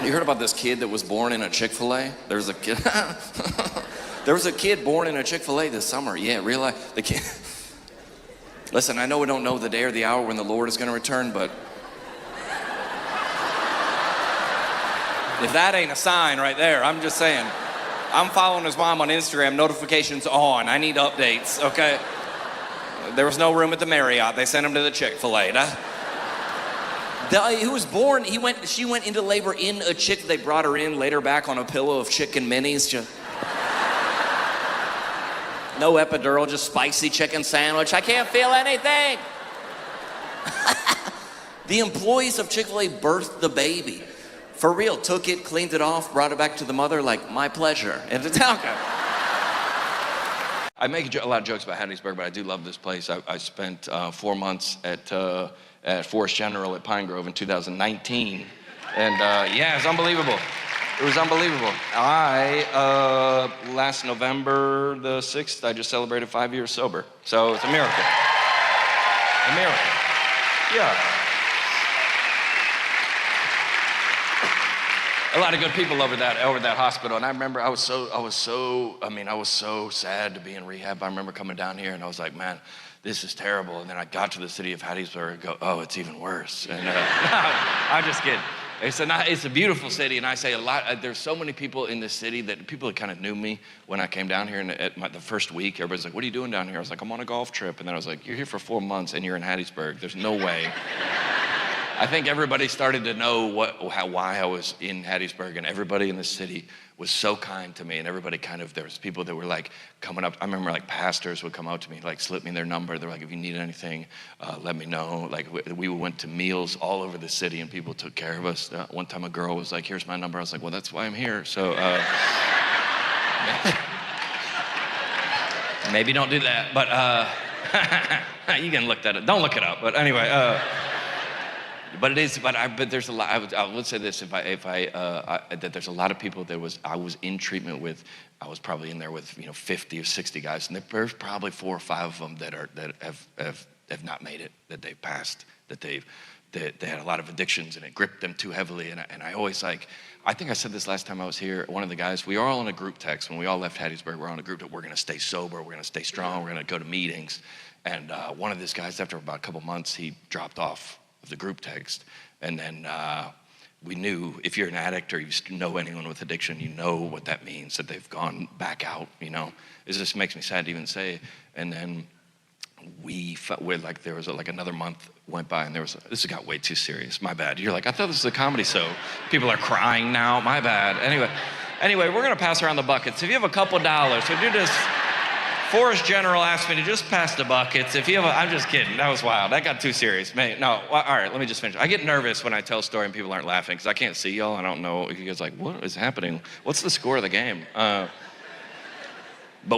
You heard about this kid that was born in a Chick-fil-A? There was a kid. There was a kid born in a Chick-fil-A this summer. Yeah, realize the kid. Listen, I know we don't know the day or the hour when the Lord is going to return, but if that ain't a sign right there, I'm just saying. I'm following his mom on Instagram, notifications on. I need updates, okay? There was no room at the Marriott. They sent him to the Chick-fil-A. He was born, she went into labor in a they brought her in, laid her back on a pillow of chicken minis. No epidural, just spicy chicken sandwich. I can't feel anything. The employees of Chick-fil-A birthed the baby. For real, took it, cleaned it off, brought it back to the mother, like, my pleasure. And it's okay. I make a lot of jokes about Hattiesburg, but I do love this place. I spent 4 months at Forest General at Pine Grove in 2019. And yeah, it's unbelievable. It was unbelievable. Last November the 6th, I just celebrated 5 years sober. So it's a miracle. A miracle. Yeah. A lot of good people over that hospital, and I remember I was so sad to be in rehab. I remember coming down here and I was like, man, this is terrible. And then I got to the city of Hattiesburg and go, oh, it's even worse. And I'm just kidding. It's a beautiful city, and I say a lot. There's so many people in this city that people that kind of knew me when I came down here. And the first week, everybody's like, what are you doing down here? I was like, I'm on a golf trip. And then I was like, you're here for 4 months and you're in Hattiesburg. There's no way. I think everybody started to know why I was in Hattiesburg, and everybody in the city was so kind to me, and everybody there was people that were like coming up. I remember like pastors would come out to me, like slip me their number. They're like, if you need anything, let me know. Like we went to meals all over the city and people took care of us. One time a girl was like, here's my number. I was like, well, that's why I'm here. So maybe don't do that, but you can look that up. Don't look it up, but anyway. But it is. But there's a lot. I would say this: that there's a lot of people that I was in treatment with. I was probably in there with 50 or 60 guys, and there's probably 4 or 5 of them that have not made it. That they've passed. That they had a lot of addictions, and it gripped them too heavily. And I always like. I think I said this last time I was here. One of the guys, we are all in a group text. When we all left Hattiesburg, we're on a group that we're going to stay sober. We're going to stay strong. We're going to go to meetings. And one of these guys, after about a couple months, he dropped off the group text, and then we knew if you're an addict or you know anyone with addiction, you know what that means, that they've gone back out. It just makes me sad to even say. And then we're like, there was like another month went by, and this got way too serious. My bad. You're like, I thought this was a comedy show. People are crying now. My bad. Anyway, we're gonna pass around the buckets. If you have a couple dollars, so do this. Forest General asked me to just pass the buckets. I'm just kidding. That was wild. That got too serious. No, all right, let me just finish. I get nervous when I tell a story and people aren't laughing because I can't see y'all. I don't know if you guys are like, what is happening? What's the score of the game? But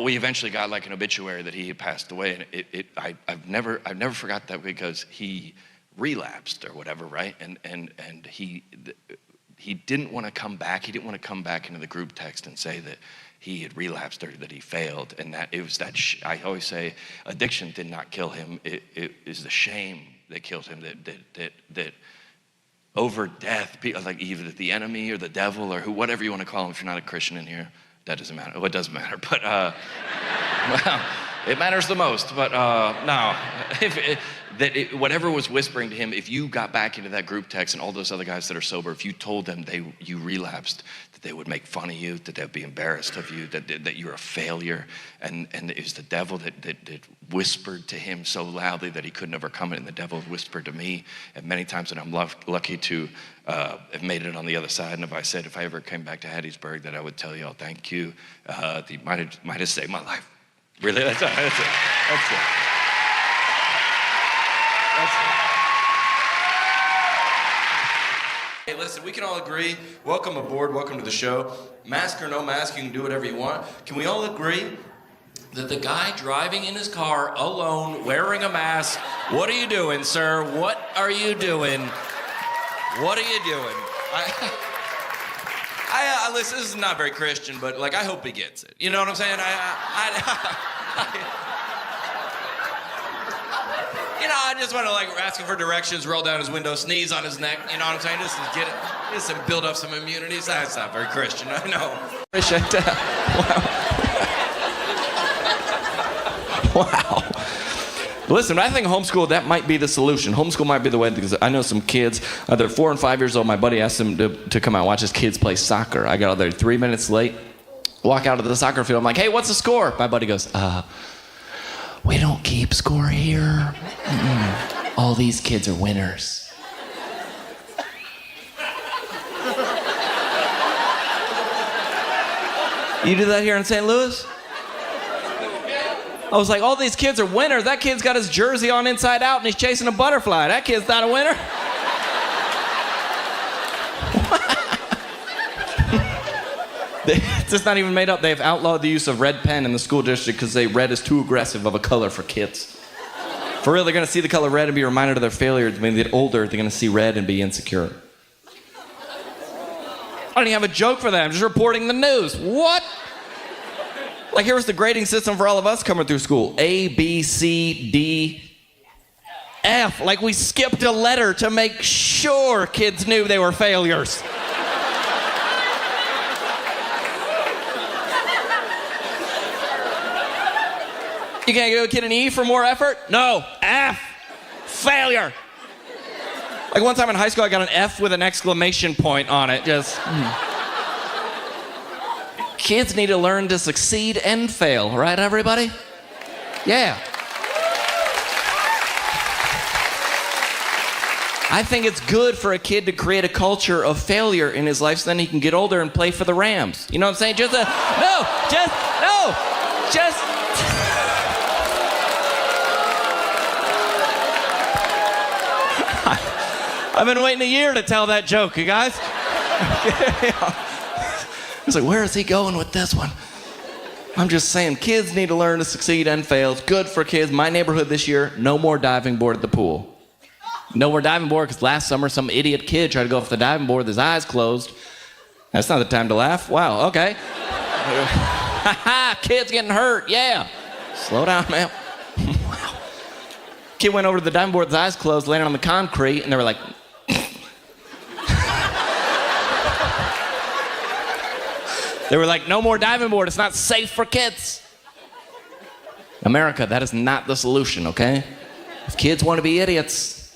we eventually got like an obituary that he had passed away, and I've never forgot that because he relapsed or whatever, right? And he didn't want to come back. He didn't want to come back into the group text and say that he had relapsed or that he failed, and that it was that I always say addiction did not kill him. It is the shame that killed him. That over death, like either the enemy or the devil or whatever you want to call him. If you're not a Christian in here, that doesn't matter. Well, it doesn't matter, but well, it matters the most. But no, whatever was whispering to him, if you got back into that group text and all those other guys that are sober, if you told them you relapsed, that they would make fun of you, that they'd be embarrassed of you, that you're a failure, and it was the devil that whispered to him so loudly that he couldn't overcome it, and the devil whispered to me, and many times that I'm lucky to have made it on the other side. And if I ever came back to Hattiesburg, that I would tell y'all thank you. You might have saved my life. Really, that's it. Hey, listen, we can all agree, welcome aboard, welcome to the show. Mask or no mask, you can do whatever you want. Can we all agree that the guy driving in his car alone, wearing a mask, what are you doing, sir? What are you doing? What are you doing? Listen, this is not very Christian, but like, I hope he gets it. You know what I'm saying? You know, I just want to like ask him for directions, roll down his window, sneeze on his neck. You know what I'm saying? Just to get it, just to build up some immunity. That's not very Christian, I know. Appreciate that. Wow. Listen, I think homeschool, that might be the solution. Homeschool might be the way, because I know some kids, they're 4 and 5 years old. My buddy asked them to come out and watch his kids play soccer. I got out there 3 minutes late, walk out of the soccer field. I'm like, hey, what's the score? My buddy goes, we don't keep score here. All these kids are winners. You do that here in St. Louis? I was like, all these kids are winners. That kid's got his jersey on inside out and he's chasing a butterfly. That kid's not a winner. It's just not even made up. They've outlawed the use of red pen in the school district because red is too aggressive of a color for kids. For real, they're going to see the color red and be reminded of their failures. When they get older, they're going to see red and be insecure. I don't even have a joke for that. I'm just reporting the news. What? Like, here was the grading system for all of us coming through school. A, B, C, D, F. Like, we skipped a letter to make sure kids knew they were failures. You can't give a kid an E for more effort? No, F. Failure. Like one time in high school, I got an F with an exclamation point on it. Just. Kids need to learn to succeed and fail, right, everybody? Yeah. I think it's good for a kid to create a culture of failure in his life so then he can get older and play for the Rams. You know what I'm saying? I've been waiting a year to tell that joke, you guys. It's like, where is he going with this one? I'm just saying, kids need to learn to succeed and fail. It's good for kids. My neighborhood this year, no more diving board at the pool. No more diving board, because last summer some idiot kid tried to go off the diving board with his eyes closed. That's not the time to laugh. Wow, okay. Kid's getting hurt, yeah. Slow down, man. Wow. Kid went over to the diving board with his eyes closed, landed on the concrete, and they were like, no more diving board. It's not safe for kids. America, that is not the solution, okay? If kids want to be idiots,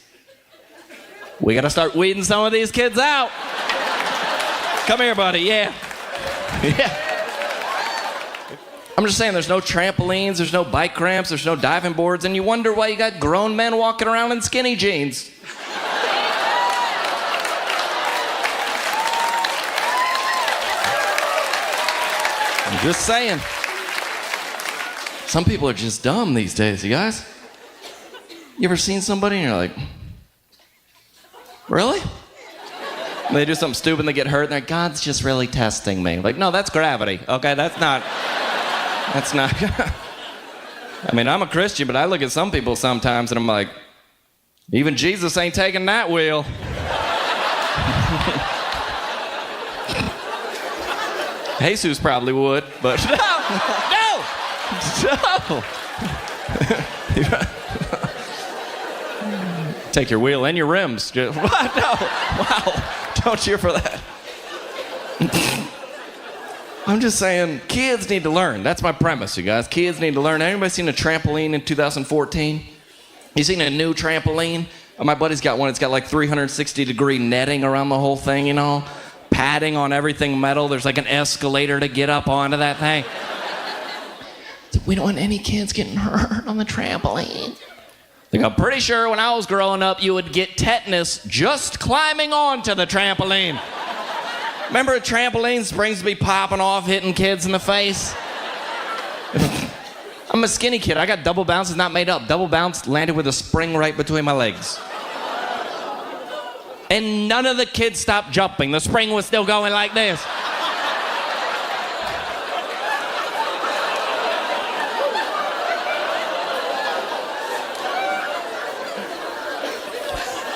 we got to start weeding some of these kids out. Come here, buddy, yeah. Yeah. I'm just saying, there's no trampolines, there's no bike ramps, there's no diving boards, and you wonder why you got grown men walking around in skinny jeans. I'm just saying. Some people are just dumb these days, you guys. You ever seen somebody and you're like, really? And they do something stupid and they get hurt and they're like, God's just really testing me. Like, no, that's gravity, okay? That's not. I mean, I'm a Christian, but I look at some people sometimes and I'm like, even Jesus ain't taking that wheel. Jesus probably would, but no. Take your wheel and your rims. What? No. Wow. Don't cheer for that. I'm just saying, kids need to learn. That's my premise, you guys. Kids need to learn. Anybody seen a trampoline in 2014? You seen a new trampoline? Oh, my buddy's got one. It's got like 360-degree netting around the whole thing, you know? Padding on everything metal. There's like an escalator to get up onto that thing. We don't want any kids getting hurt on the trampoline. Like, I'm pretty sure when I was growing up, you would get tetanus just climbing onto the trampoline. Remember trampoline springs be popping off, hitting kids in the face? I'm a skinny kid. I got double bounces, not made up. Double bounce landed with a spring right between my legs. And none of the kids stopped jumping. The spring was still going like this.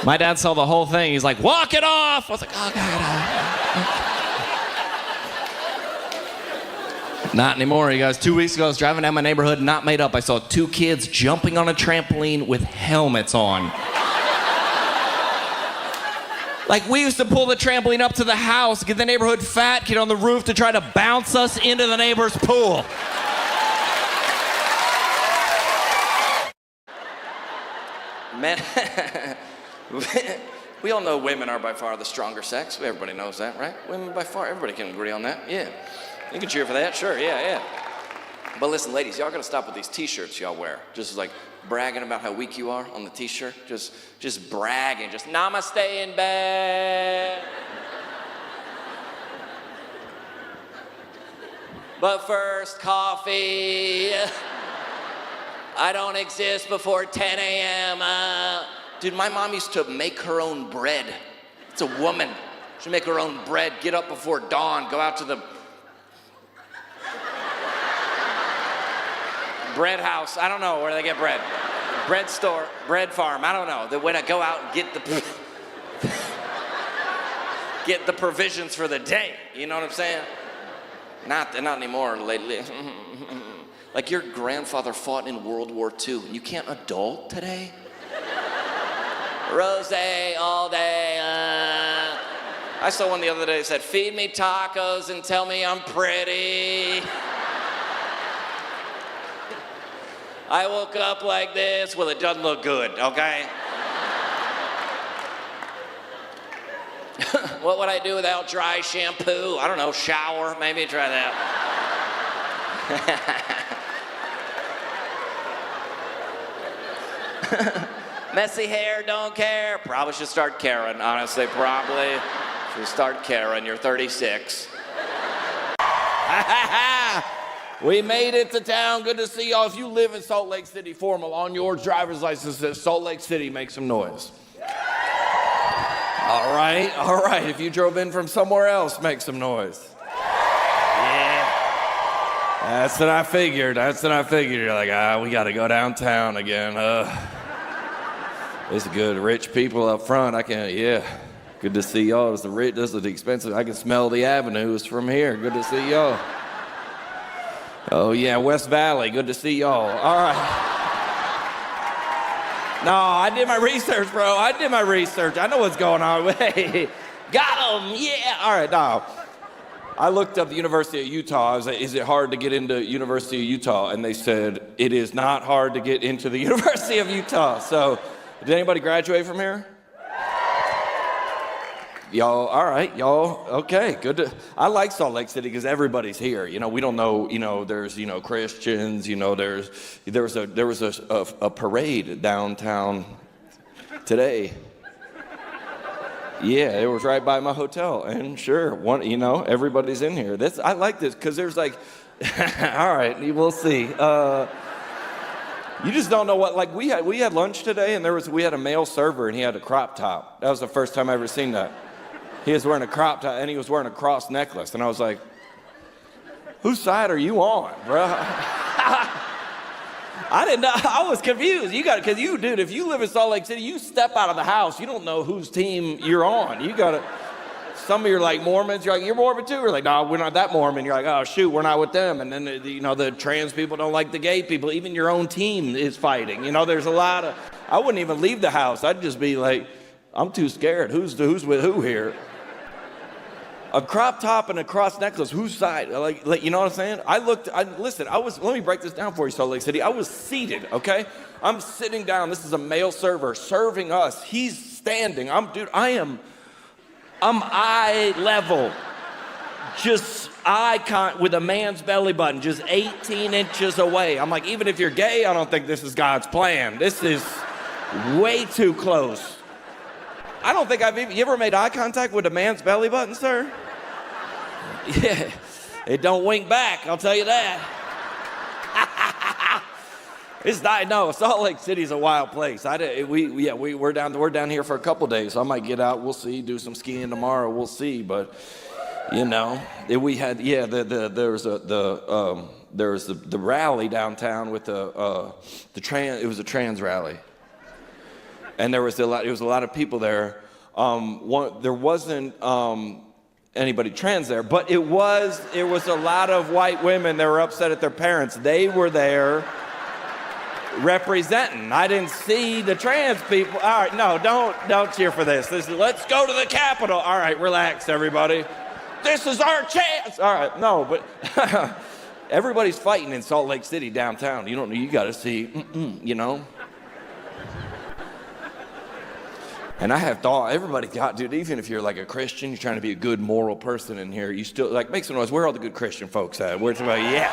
My dad saw the whole thing. He's like, walk it off. I was like, oh, God. Not anymore, you guys. 2 weeks ago, I was driving down my neighborhood, not made up. I saw 2 kids jumping on a trampoline with helmets on. Like, we used to pull the trampoline up to the house, get the neighborhood fat kid on the roof to try to bounce us into the neighbor's pool. Man, we all know women are by far the stronger sex. Everybody knows that, right? Women by far, everybody can agree on that. Yeah. You can cheer for that, sure, yeah. But listen, ladies, y'all gotta stop with these t-shirts y'all wear. Just like bragging about how weak you are on the t-shirt. Just bragging, just namaste in bed. But first, coffee. I don't exist before 10 a.m. Dude, my mom used to make her own bread. It's a woman. She'd make her own bread, get up before dawn, go out to the bread house. I don't know where they get bread. Bread store, bread farm, I don't know. The way to go out and get the provisions for the day. You know what I'm saying? Not anymore lately. Like your grandfather fought in World War II and you can't adult today? Rosé all day. I saw one the other day that said, feed me tacos and tell me I'm pretty. I woke up like this. Well, it doesn't look good, okay? What would I do without dry shampoo? I don't know, shower, maybe try that. Messy hair, don't care. Probably should start caring, honestly, probably. Should start caring, you're 36. We made it to town, good to see y'all. If you live in Salt Lake City, formal on your driver's license says Salt Lake City, make some noise. All right. If you drove in from somewhere else, make some noise. Yeah. That's what I figured. You're like, we gotta go downtown again. It's good, rich people up front. Good to see y'all. This is the expensive. I can smell the avenues from here. Good to see y'all. Oh yeah, West Valley, good to see y'all. All right. No, I did my research, bro. I know what's going on. Hey, got him, yeah. All right, now, I looked up the University of Utah. I was like, is it hard to get into University of Utah? And they said, it is not hard to get into the University of Utah. So, did anybody graduate from here? Y'all, all right, y'all, okay, good. I like Salt Lake City because everybody's here. You know, we don't know, there's, Christians, there was a parade downtown today. Yeah, it was right by my hotel. And sure, everybody's in here. I like this because there's like, all right, we'll see. You just don't know what, like we had lunch today and we had a male server and he had a crop top. That was the first time I ever seen that. He was wearing a crop top and he was wearing a cross necklace. And I was like, whose side are you on, bro? I didn't know, I was confused. Because dude, if you live in Salt Lake City, you step out of the house, you don't know whose team you're on. Some of you are like Mormons, you're like, you're Mormon too? We're like, no, we're not that Mormon. You're like, oh shoot, we're not with them. And then, the trans people don't like the gay people. Even your own team is fighting. There's a lot of, I wouldn't even leave the house. I'd just be like, I'm too scared. Who's with who here? A crop top and a cross necklace, whose side? Like, you know what I'm saying? Let me break this down for you, Salt Lake City. I was seated, okay? I'm sitting down. This is a male server serving us. He's standing. I'm eye level. Just eye contact with a man's belly button, just 18 inches away. I'm like, even if you're gay, I don't think this is God's plan. This is way too close. I don't think you ever made eye contact with a man's belly button, sir? Yeah, it don't wink back, I'll tell you that. It's not, no, Salt Lake City's a wild place. We're down here for a couple days. So I might get out, we'll see, do some skiing tomorrow, we'll see. But, we had, there was the rally downtown with it was a trans rally. And it was a lot of people there. There wasn't anybody trans there, but it was a lot of white women that were upset at their parents. They were there representing. I didn't see the trans people. All right, no, don't cheer for this. Let's go to the Capitol. All right, relax, everybody. This is our chance. All right, no, but everybody's fighting in Salt Lake City downtown. You got to see, you know. And I have thought, everybody got, dude, even if you're like a Christian, you're trying to be a good moral person in here, you still, like, make some noise. Where are all the good Christian folks at? Where's somebody? Yeah.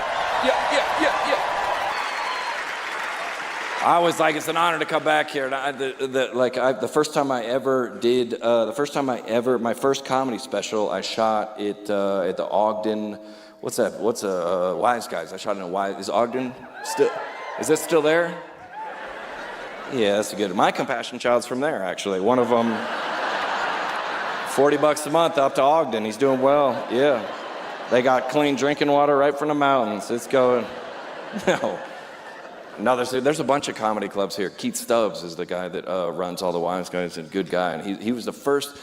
I was like, it's an honor to come back here. And the first time I ever did, my first comedy special, I shot it at the Ogden, what's Wise Guys. I shot it in Wise, is Ogden still, is that still there? Yeah, that's good. My compassion child's from there, actually. One of them, $40 a month up to Ogden. He's doing well, yeah. They got clean drinking water right from the mountains. It's going, No, there's a bunch of comedy clubs here. Keith Stubbs is the guy that runs all the Wise Guys. He's a good guy, and he was the first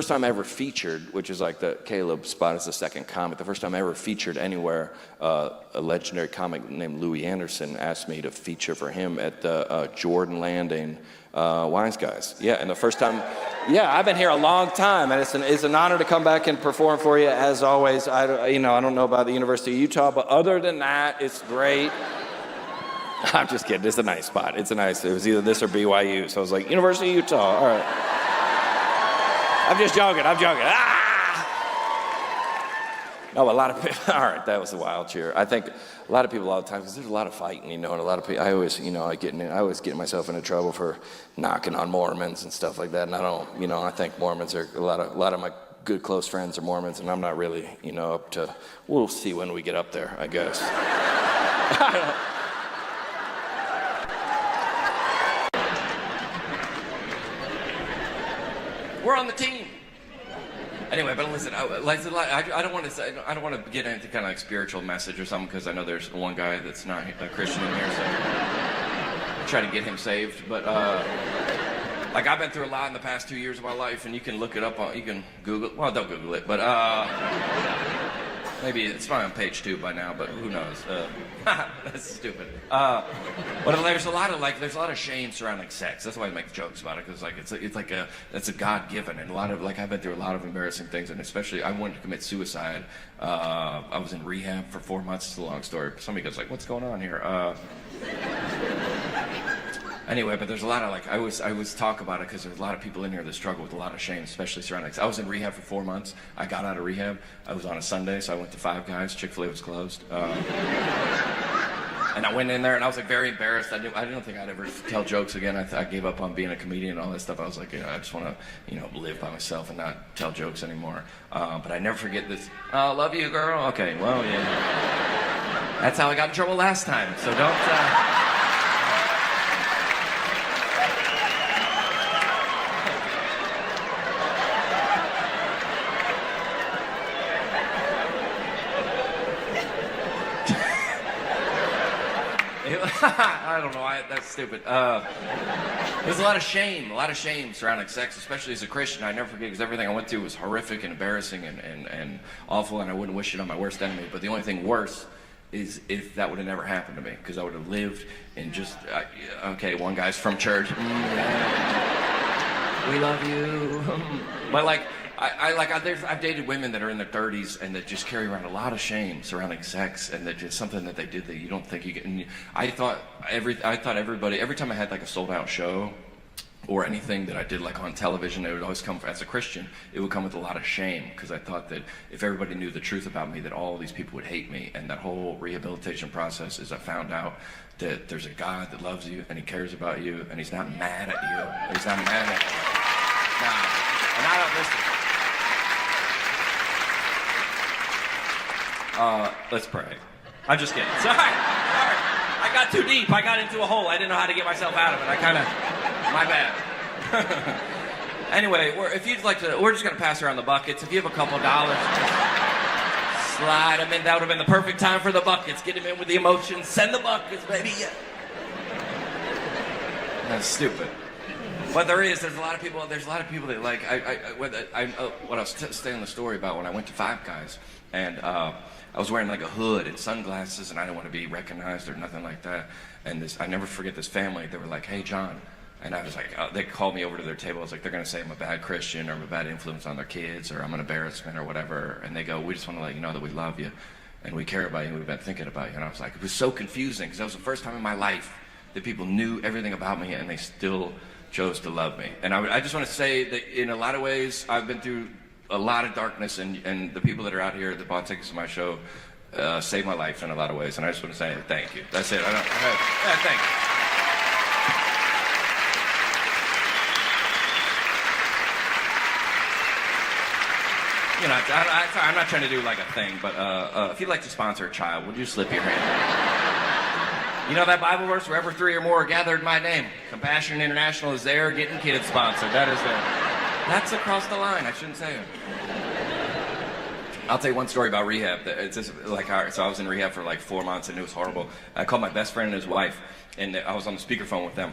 time I ever featured, which is like the Caleb spot is the second comic. The first time I ever featured anywhere, a legendary comic named Louis Anderson asked me to feature for him at the Jordan Landing Wise Guys. Yeah, and the first time, I've been here a long time, and it's an honor to come back and perform for you as always. I don't know about the University of Utah, but other than that, it's great. I'm just kidding. It's a nice spot. It was either this or BYU. So I was like, University of Utah. All right. I'm just joking. No, a lot of people. All right, that was a wild cheer. I think a lot of people all the time, because there's a lot of fighting, and a lot of people. I always get myself into trouble for knocking on Mormons and stuff like that. And I don't, I think Mormons are a lot of my good close friends are Mormons, and I'm not really, up to. We'll see when we get up there, I guess. We're on the team. Anyway, but listen, I don't want to get into kind of like spiritual message or something, because I know there's one guy that's not a Christian in here, so I'll try to get him saved. But like I've been through a lot in the past 2 years of my life, and you can look it up you can Google. Well, don't Google it, but maybe it's probably on page 2 by now, but who knows? That's stupid. But there's a lot of shame surrounding sex. That's why I make jokes about it, because it's a God-given, and I've been through a lot of embarrassing things, and especially I wanted to commit suicide. I was in rehab for 4 months. It's a long story. Somebody goes like, "What's going on here?" Anyway, but there's a lot of I always talk about it, because there's a lot of people in here that struggle with a lot of shame, especially surrounding. I was in rehab for 4 months. I got out of rehab. I was on a Sunday, so I went to Five Guys. Chick-fil-A was closed. And I went in there, and I was very embarrassed. I didn't think I'd ever tell jokes again. I gave up on being a comedian and all that stuff. I was like, I just want to, live by myself and not tell jokes anymore. But I never forget this. Oh, love you, girl. Okay, well, yeah. That's how I got in trouble last time. So don't. I don't know. That's stupid. There's a lot of shame surrounding sex, especially as a Christian. I never forget, because everything I went through was horrific and embarrassing and awful, and I wouldn't wish it on my worst enemy. But the only thing worse is if that would have never happened to me, because I would have lived in just, one guy's from church. We love you. But I've dated women that are in their 30s and that just carry around a lot of shame surrounding sex, and that just something that they did that you don't think you get. And I thought everybody, every time I had a sold out show or anything that I did on television, it would always come, as a Christian, it would come with a lot of shame, because I thought that if everybody knew the truth about me, that all these people would hate me. And that whole rehabilitation process is I found out that there's a God that loves you, and he cares about you, and he's not mad at you. He's not mad at you. Now, and I don't listen. Let's pray. I'm just kidding. Sorry. I got too deep. I got into a hole. I didn't know how to get myself out of it. My bad. Anyway, if you'd like to, we're just going to pass around the buckets. If you have a couple dollars, slide them in. That would have been the perfect time for the buckets. Get them in with the emotions. Send the buckets, baby. Yeah. That's stupid. But there's a lot of people that like, what I was saying the story about when I went to Five Guys, and I was wearing like a hood and sunglasses, and I didn't want to be recognized or nothing like that. And I never forget this family. They were like, "Hey, John," and I was like, they called me over to their table. I was like, they're gonna say I'm a bad Christian or I'm a bad influence on their kids or I'm an embarrassment or whatever. And they go, "We just want to let you know that we love you and we care about you and we've been thinking about you." And I was like, it was so confusing because that was the first time in my life that people knew everything about me and they still chose to love me. And I just want to say that in a lot of ways, I've been through a lot of darkness, and the people that are out here that bought tickets to my show saved my life in a lot of ways. And I just want to say thank you. That's it. Thank you. You know, I'm not trying to do like a thing, but if you'd like to sponsor a child, would you slip your hand? You know that Bible verse, wherever 3 or more are gathered in my name, Compassion International is there getting kids sponsored. That's across the line. I shouldn't say it. I'll tell you one story about rehab. It's just like, so I was in rehab for like 4 months and it was horrible. I called my best friend and his wife, and I was on the speakerphone with them.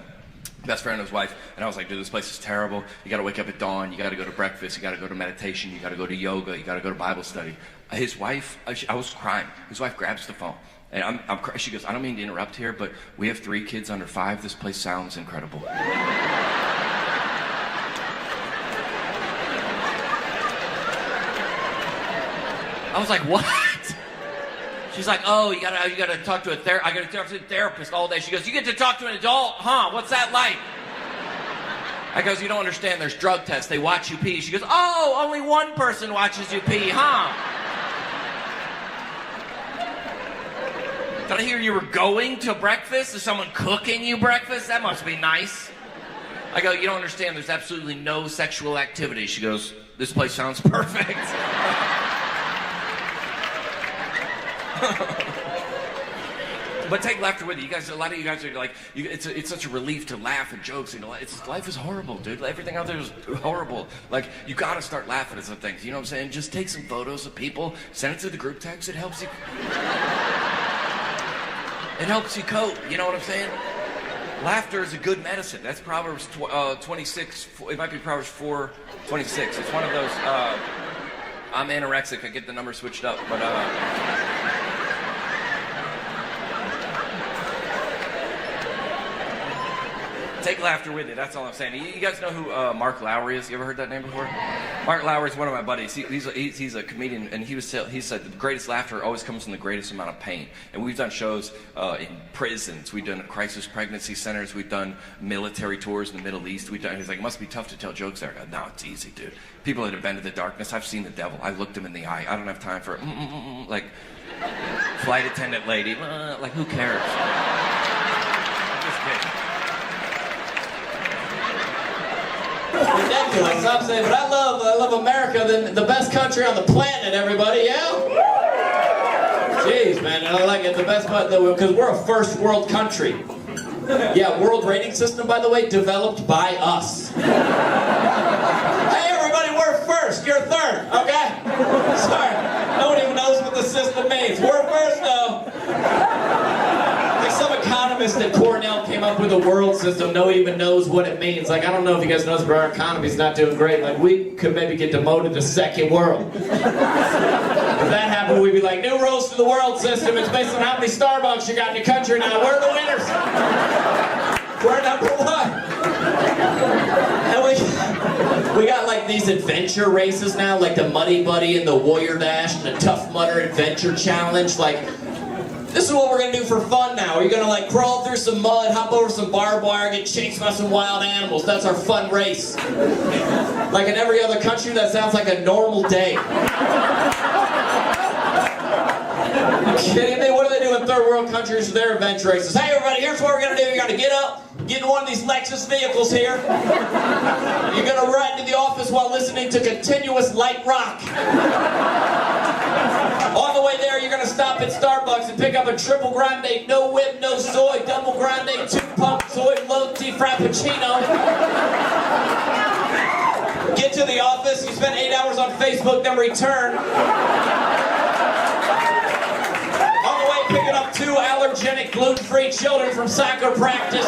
Best friend and his wife, and I was like, dude, this place is terrible. You gotta wake up at dawn, you gotta go to breakfast, you gotta go to meditation, you gotta go to yoga, you gotta go to Bible study. His wife, I was crying. His wife grabs the phone, and she goes, I don't mean to interrupt here, but we have 3 kids under 5. This place sounds incredible. I was like, what? She's like, oh, you gotta talk to a therapist. I gotta talk to a therapist all day. She goes, you get to talk to an adult, huh? What's that like? I goes, you don't understand. There's drug tests. They watch you pee. She goes, oh, only one person watches you pee, huh? Did I hear you were going to breakfast? Is someone cooking you breakfast? That must be nice. I go, you don't understand. There's absolutely no sexual activity. She goes, this place sounds perfect. But take laughter with you. You guys, a lot of you guys are like, it's such a relief to laugh at jokes. You know, life is horrible, dude. Everything out there is horrible. Like, you gotta start laughing at some things. You know what I'm saying? Just take some photos of people, send it to the group text. It helps you. It helps you cope. You know what I'm saying? Laughter is a good medicine. That's Proverbs 26. It might be Proverbs 4:26. It's one of those. I'm anorexic. I get the number switched up, but. Take laughter with you. That's all I'm saying. You guys know who Mark Lowry is? You ever heard that name before? Mark Lowry is one of my buddies. He's a comedian, and he said the greatest laughter always comes from the greatest amount of pain. And we've done shows in prisons. We've done crisis pregnancy centers. We've done military tours in the Middle East. He's like, it must be tough to tell jokes there. I go, no, it's easy, dude. People that have been to the darkness. I've seen the devil. I looked him in the eye. I don't have time for like flight attendant lady. Like, who cares? I'm just kidding. Ridiculous, I'm saying, but I love America, the best country on the planet, everybody, yeah? Jeez, man, I like it, the best part, because we're a first world country. Yeah, world rating system, by the way, developed by us. Hey, everybody, we're first, you're third, okay? Sorry, no one even knows what the system means. We're first, though. Like some economist at Cornell came up with a world system, no one even knows what it means. Like, I don't know if you guys know this, but our economy's not doing great. Like, we could maybe get demoted to second world. If that happened, we'd be like, new rules to the world system. It's based on how many Starbucks you got in your country now. We're the winners. We're number 1. And we got like these adventure races now, like the Muddy Buddy and the Warrior Dash and the Tough Mudder Adventure Challenge. Like, this is what we're gonna do for fun now. We're gonna like crawl through some mud, hop over some barbed wire, get chased by some wild animals. That's our fun race. Like in every other country, that sounds like a normal day. Are you kidding me? What do they do in third world countries for their adventure races? Hey everybody, here's what we're gonna do. You're gonna get up, get in one of these Lexus vehicles here. You're gonna ride to the office while listening to continuous light rock. On the way there, you're gonna stop at Starbucks and pick up a triple grande, no whip, no soy, double grande, 2-pump soy low tea frappuccino. Get to the office, you spend 8 hours on Facebook, then return. On the way, picking up 2 allergenic, gluten-free children from soccer practice.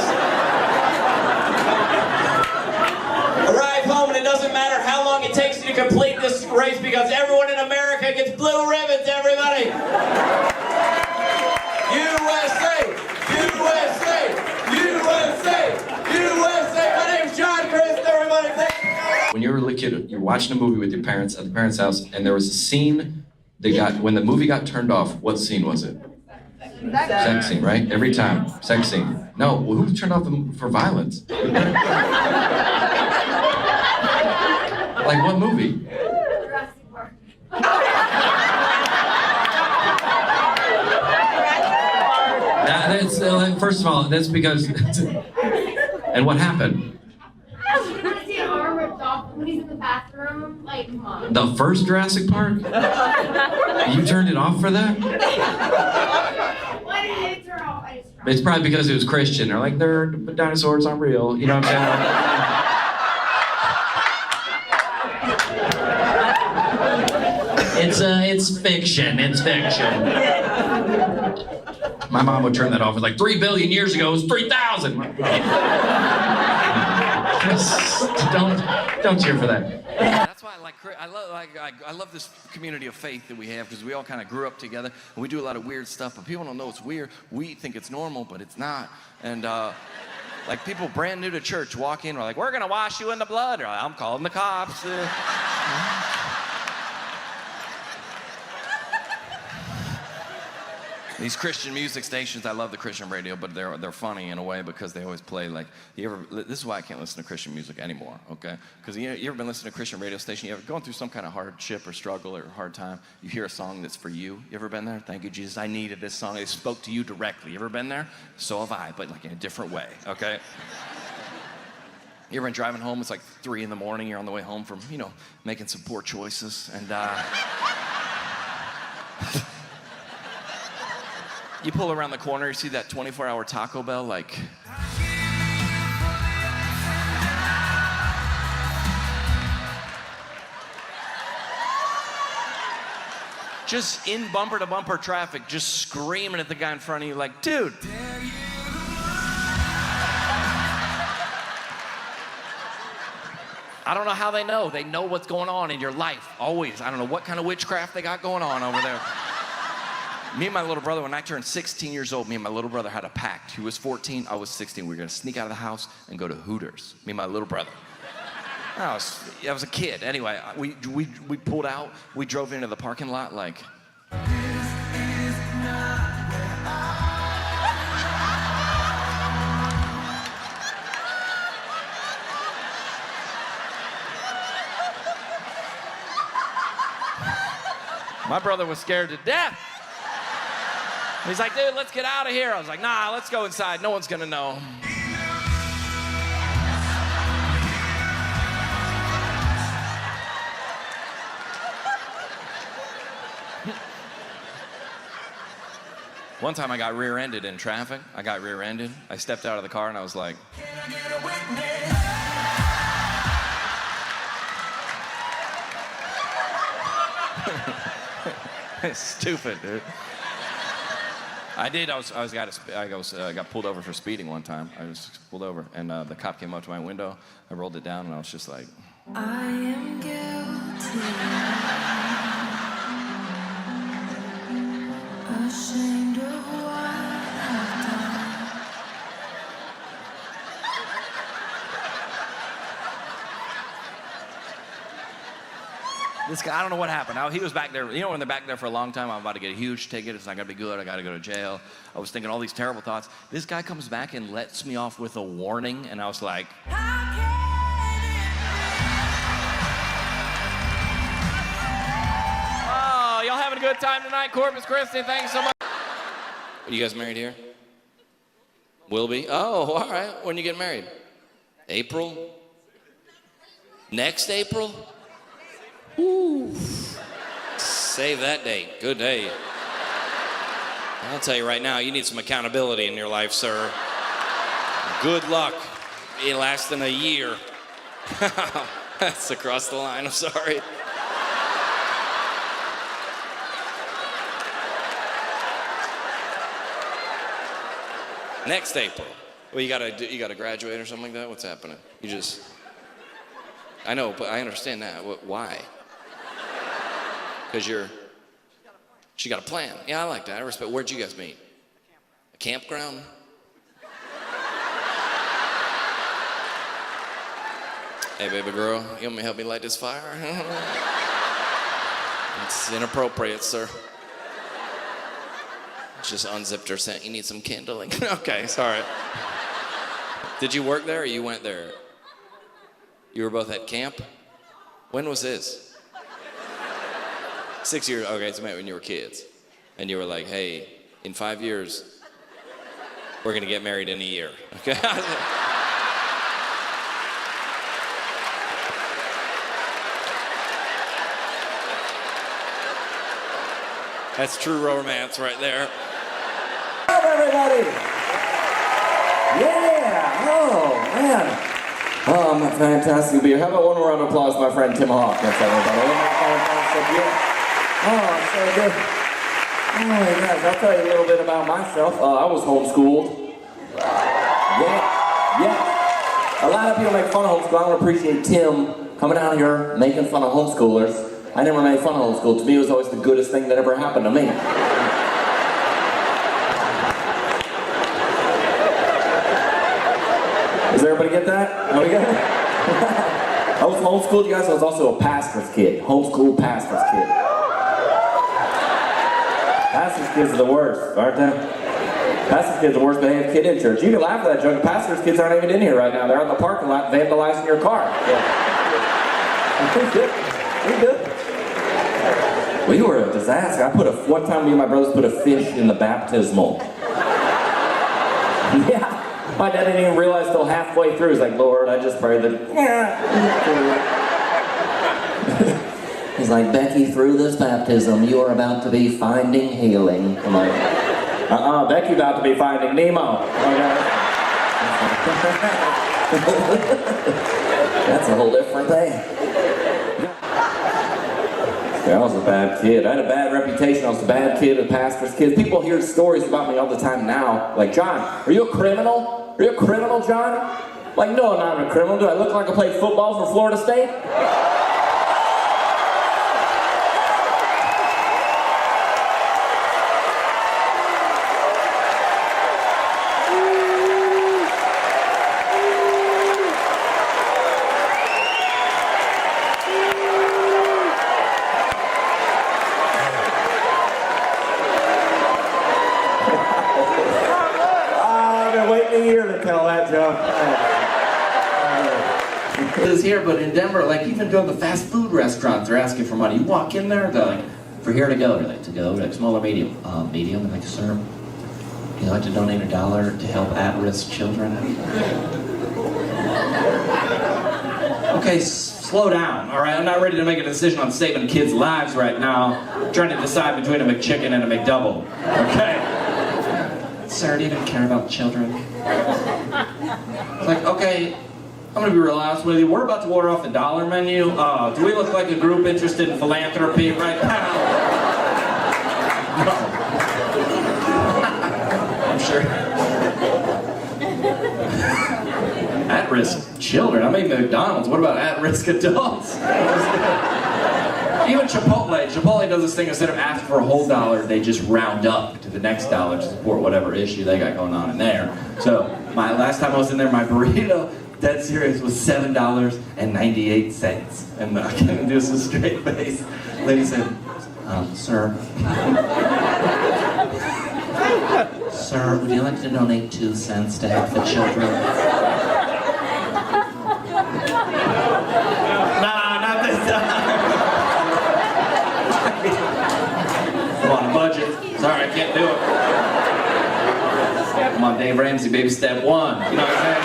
it takes to complete this race because everyone in America gets blue ribbons, everybody. USA, USA, USA, USA. My name's John Crist, everybody. When you were a little kid, you're watching a movie with your parents at the parents' house, and there was a scene that when the movie got turned off, what scene was it? Sex scene, right? Every time, sex scene. No, well, who turned off for violence? Like what movie? That's, first of all, that's because. And what happened? When he's in the bathroom, like, come on. The first Jurassic Park? You turned it off for that? It's probably because it was Christian. They're like, dinosaurs aren't real. You know what I'm saying? It's fiction. It's fiction. My mom would turn that off. It's like 3 billion years ago. It was 3,000. Don't cheer for that. That's why I love this community of faith that we have because we all kind of grew up together and we do a lot of weird stuff, but people don't know it's weird. We think it's normal, but it's not. And like people brand new to church walk in, we're like, we're gonna wash you in the blood. Or I'm calling the cops. These Christian music stations, I love the Christian radio, but they're funny in a way because they always play like, this is why I can't listen to Christian music anymore, okay? Because you ever been listening to a Christian radio station, you ever going through some kind of hardship or struggle or hard time, you hear a song that's for you. You ever been there? Thank you, Jesus, I needed this song. It spoke to you directly. You ever been there? So have I, but like in a different way, okay? You ever been driving home, it's like 3 in the morning, you're on the way home from, making some poor choices, and you pull around the corner, you see that 24-hour Taco Bell, like... just in bumper-to-bumper traffic, just screaming at the guy in front of you like, dude. I don't know how they know. They know what's going on in your life, always. I don't know what kind of witchcraft they got going on over there. Me and my little brother, when I turned 16 years old, me and my little brother had a pact. He was 14, I was 16. We were gonna sneak out of the house and go to Hooters. Me and my little brother. I was a kid. Anyway, we pulled out. We drove into the parking lot like. My brother was scared to death. He's like, dude, let's get out of here. I was like, nah, let's go inside. No one's gonna know. One time I got rear-ended in traffic. I stepped out of the car and I was like, can I get a witness? Stupid, dude. I did. I got pulled over for speeding one time. I was pulled over, and the cop came up to my window. I rolled it down, and I was just like, I am guilty, ashamed of what I've done. This guy, I don't know what happened. He was back there. When they're back there for a long time, I'm about to get a huge ticket. It's not going to be good. I got to go to jail. I was thinking all these terrible thoughts. This guy comes back and lets me off with a warning, and I was like, oh, y'all having a good time tonight? Corpus Christi, thanks so much. Are you guys married here? Will be? Oh, all right. When you get married? April? Next April? Ooh. Save that date. Good day. I'll tell you right now, you need some accountability in your life, sir. Good luck. It lasts than a year. That's across the line. I'm sorry. Next April. Well, you gotta graduate or something like that? What's happening? You just... I know, but I understand that. Why? Because she got a plan. Yeah, I like that. I respect. Where'd you guys meet? A campground? Hey, baby girl, you want me to help me light this fire? It's inappropriate, sir. Just unzipped her, saying, you need some kindling. Okay, sorry. Did you work there or you went there? You were both at camp? When was this? 6 years, okay, so maybe when you were kids. And you were like, hey, in 5 years, we're gonna get married in a year, okay? That's true romance right there. Up, everybody! Yeah! Oh, man. Oh, I'm fantastic to be here. How about one more round of applause for my friend Tim Hawk? That's everybody. Oh, so good. Oh, my gosh. I'll tell you a little bit about myself. I was homeschooled. Yeah. A lot of people make fun of homeschool. I don't appreciate Tim coming out here making fun of homeschoolers. I never made fun of homeschool. To me, it was always the goodest thing that ever happened to me. Does everybody get that? Are we good? I was homeschooled, you guys. I was also a pastor's kid. Homeschooled pastor's kid. Pastor's kids are the worst, aren't they? Pastor's kids are the worst behaved kid in church. You can laugh at that joke. Pastor's kids aren't even in here right now. They're in the parking lot vandalizing your car. Yeah. We good. We were a disaster. One time me and my brothers put a fish in the baptismal. Yeah. My dad didn't even realize till halfway through. He's like, Lord, I just prayed that. He's like, Becky, through this baptism, you are about to be finding healing. I'm like, Becky about to be finding Nemo. That's a whole different thing. Yeah, I was a bad kid. I had a bad reputation. I was a bad kid, a pastor's kid. People hear stories about me all the time now. Like, John, are you a criminal? Are you a criminal, John? Like, no, I'm not a criminal. Do I look like I played football for Florida State? Is here, but in Denver, like even go to the fast food restaurants, they're asking for money. You walk in there, they're like, for here to go, they're like, to go, like small or medium? Medium, they're like, sir, would you like to donate $1 to help at-risk children? Okay, slow down, all right? I'm not ready to make a decision on saving kids' lives right now. I'm trying to decide between a McChicken and a McDouble, okay? Sir, do you even care about children? It's like, okay, I'm gonna be real honest with you. We're about to order off the dollar menu. Do we look like a group interested in philanthropy right now? No. I'm sure. At-risk children? I made McDonald's. What about at-risk adults? Even Chipotle does this thing, instead of asking for a whole dollar, they just round up to the next dollar to support whatever issue they got going on in there. So, last time I was in there, my burrito, dead serious, was $7.98. And I couldn't do this with a straight face. Lady said, sir. Sir, would you like to donate 2 cents to help the children? Nah, not this time. I'm on a budget. Sorry, I can't do it. Come on, Dave Ramsey, baby step 1. You know what I'm saying?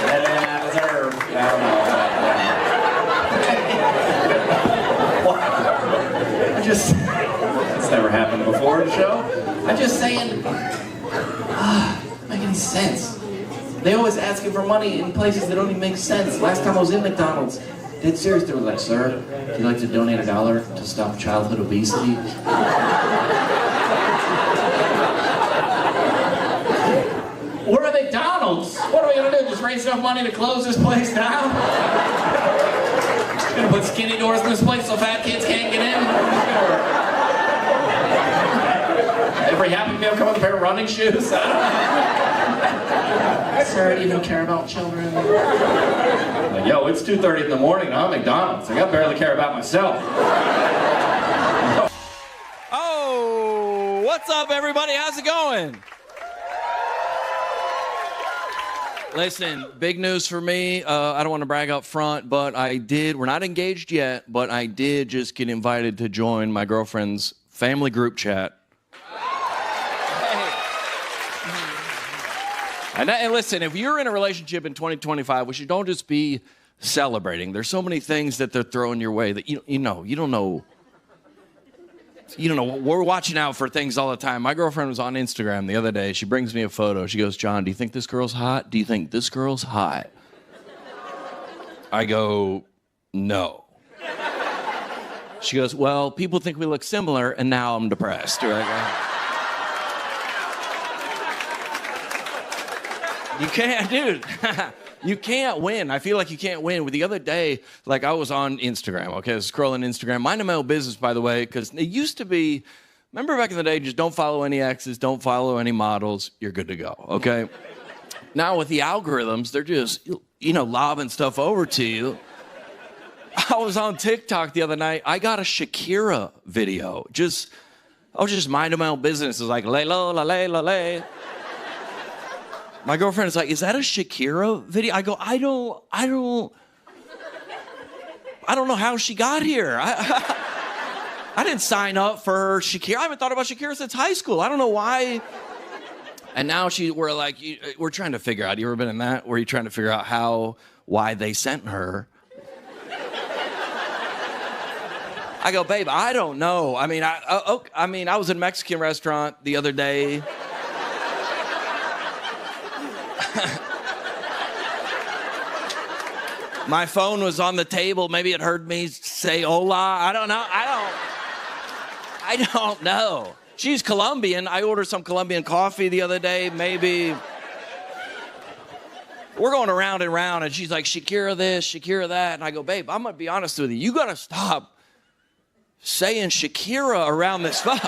Better than I deserve. I don't know. That's never happened before in the show. I'm just saying, make any sense. They always ask you for money in places that don't even make sense. Last time I was in McDonald's, dead serious, they were like, sir, would you like to donate $1 to stop childhood obesity? We're at McDonald's. McDonald's. What are we gonna do? Just raise enough money to close this place down? Gonna put skinny doors in this place so fat kids can't get in? Every Happy Meal come with a pair of running shoes? Sir, do you don't care about children? Like, yo, it's 2:30 in the morning and I'm at McDonald's. Like, I barely care about myself. Oh, what's up, everybody? How's it going? Listen, big news for me. I don't want to brag up front, but we're not engaged yet, but I did just get invited to join my girlfriend's family group chat. And listen, if you're in a relationship in 2025, we should don't just be celebrating. There's so many things that they're throwing your way that you don't know. We're watching out for things all the time. My girlfriend was on Instagram the other day. She brings me a photo. She goes, John, do you think this girl's hot? Do you think this girl's hot? I go, no. She goes, well, people think we look similar, and now I'm depressed. You can't, dude. You can't win. I feel like you can't win. The other day, like I was on Instagram, okay? I was scrolling Instagram. Minding my own business, by the way, because it used to be, remember back in the day, just don't follow any exes, don't follow any models, you're good to go, okay? Now with the algorithms, they're just, lobbing stuff over to you. I was on TikTok the other night. I got a Shakira video. I was just minding my own business. It was like, lay, la, la, lay, la, lay. My girlfriend is like, is that a Shakira video? I go, I don't know how she got here. I didn't sign up for Shakira. I haven't thought about Shakira since high school. I don't know why. And now we're trying to figure out, you ever been in that? Where you're trying to figure out why they sent her. I go, babe, I don't know. I mean, I was in a Mexican restaurant the other day. My phone was on the table. Maybe it heard me say hola. I don't know. I don't know. She's Colombian. I ordered some Colombian coffee the other day. Maybe. We're going around and around, and she's like, Shakira this, Shakira that. And I go, babe, I'm going to be honest with you. You got to stop saying Shakira around this phone.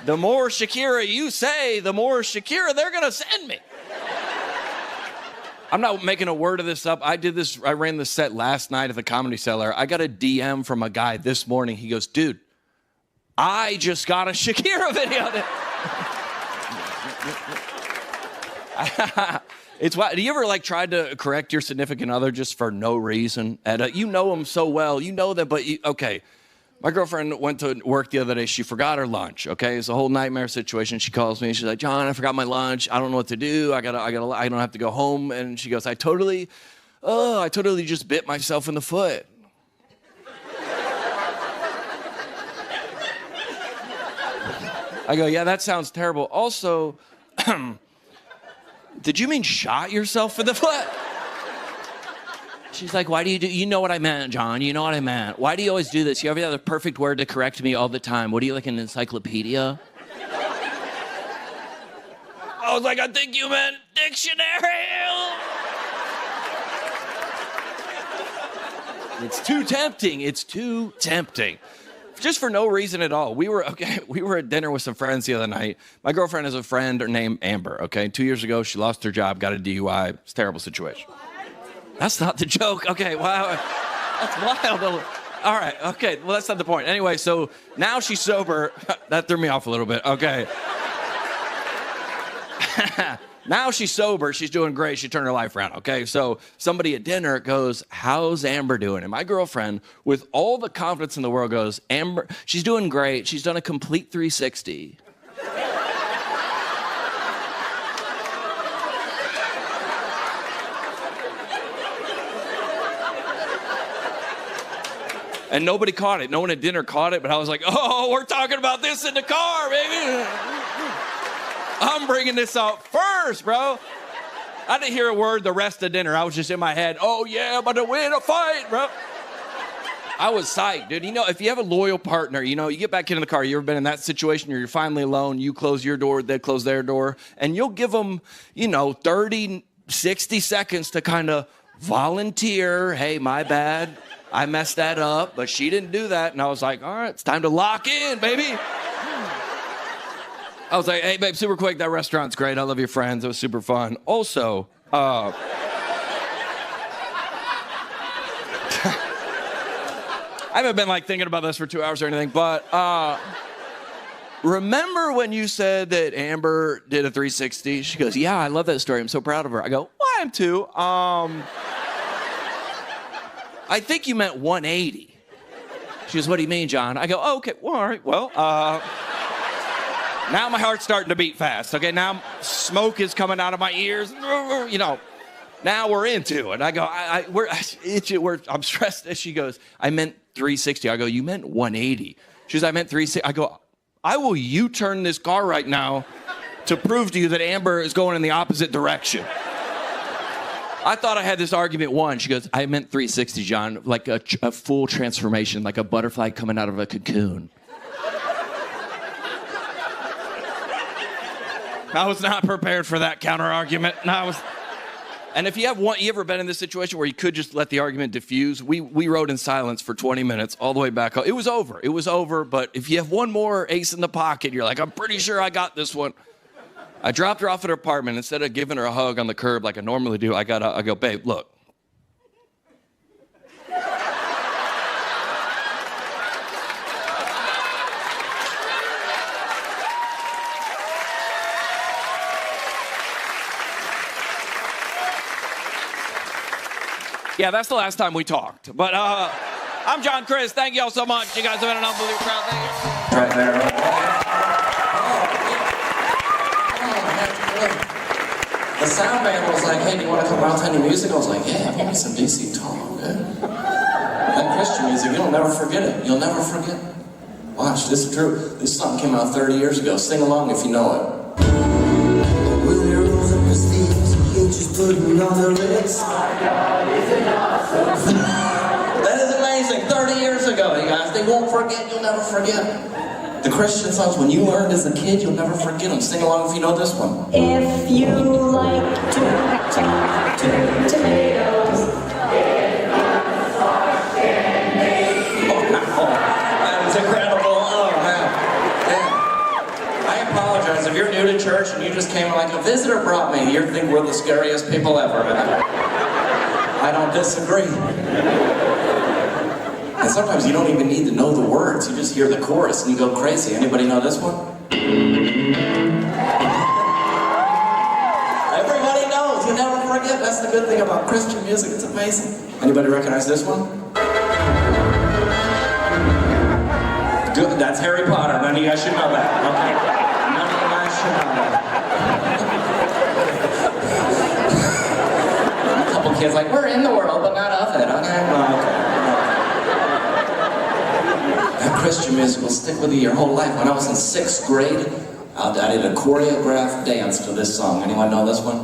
The more Shakira you say, the more Shakira they're going to send me. I'm not making a word of this up. I ran this set last night at the Comedy Cellar. I got a DM from a guy this morning. He goes, dude, I just got a Shakira video. It's why. Do you ever tried to correct your significant other just for no reason? And you know them so well, you know them, but okay. My girlfriend went to work the other day. She forgot her lunch. Okay, it's a whole nightmare situation. She calls me. She's like, John, I forgot my lunch. I don't know what to do. I don't have to go home. And she goes, I totally just bit myself in the foot. I go, yeah, that sounds terrible. Also, did you mean shot yourself in the foot? She's like, why do you know what I meant, John? You know what I meant. Why do you always do this? You ever have the perfect word to correct me all the time. What are you, like an encyclopedia? I was like, I think you meant dictionary. It's too tempting. It's too tempting. Just for no reason at all. We were at dinner with some friends the other night. My girlfriend has a friend named Amber, okay? 2 years ago, she lost her job, got a DUI. It's a terrible situation. That's not the joke. Okay, wow. That's wild. All right, okay. Well, that's not the point. Anyway, so now she's sober. That threw me off a little bit. Okay. Now she's sober. She's doing great. She turned her life around, okay? So somebody at dinner goes, how's Amber doing? And my girlfriend, with all the confidence in the world, goes, Amber, she's doing great. She's done a complete 360. And nobody caught it. No one at dinner caught it, but I was like, oh, we're talking about this in the car, baby. I'm bringing this up first, bro. I didn't hear a word the rest of dinner. I was just in my head, oh, yeah, I'm about to win a fight, bro. I was psyched, dude. You know, if you have a loyal partner, you know, you get back into the car. You ever been in that situation where you're finally alone, you close your door, they close their door, and you'll give them, you know, 30, 60 seconds to kind of volunteer. Hey, my bad. I messed that up, but she didn't do that. And I was like, all right, it's time to lock in, baby. I was like, hey, babe, super quick. That restaurant's great. I love your friends. It was super fun. Also, I haven't been like thinking about this for 2 hours or anything, but remember when you said that Amber did a 360? She goes, yeah, I love that story. I'm so proud of her. I go, well, I am too. I think you meant 180. She goes, what do you mean, John? I go, oh, okay, well, all right, well, now my heart's starting to beat fast, okay? Now smoke is coming out of my ears, you know. Now we're into it. I go, I'm stressed. And she goes, I meant 360. I go, you meant 180. She goes, I meant 360. I go, I will U-turn this car right now to prove to you that Amber is going in the opposite direction. I thought I had this argument won. She goes, I meant 360, John, like a full transformation, like a butterfly coming out of a cocoon. I was not prepared for that counter argument. And if you ever been in this situation where you could just let the argument diffuse? We rode in silence for 20 minutes all the way back home. It was over, but if you have one more ace in the pocket, you're like, I'm pretty sure I got this one. I dropped her off at her apartment. Instead of giving her a hug on the curb like I normally do, I go, babe, look. Yeah, that's the last time we talked. But I'm John Crist. Thank you all so much. You guys have been an unbelievable crowd. Thank you. Right there. The sound man was like, hey, do you want to come out to any music? I was like, yeah, give me some DC talk, okay? That Christian music, you'll never forget it. You'll never forget it. Watch, this is true. This song came out 30 years ago. Sing along if you know it. Just put me on the Ritz. That is amazing. 30 years ago, you guys. They won't forget. You'll never forget. The Christian songs, when you learned as a kid, you'll never forget them. Sing along if you know this one. If you like to talk to tomatoes, that is incredible. Oh, man. Yeah. I apologize. If you're new to church and you just came like a visitor brought me, you think we're the scariest people ever. I don't disagree. And sometimes you don't even need to know the words. You just hear the chorus and you go crazy. Anybody know this one? Everybody knows. You never forget. That's the good thing about Christian music. It's amazing. Anybody recognize this one? Good. That's Harry Potter. None of you guys should know that. Okay. None of you guys should know that. A couple kids like, we're in the world, but not of it. Okay. Well, okay. Christian music will stick with you your whole life. When I was in 6th grade, I did a choreographed dance to this song. Anyone know this one?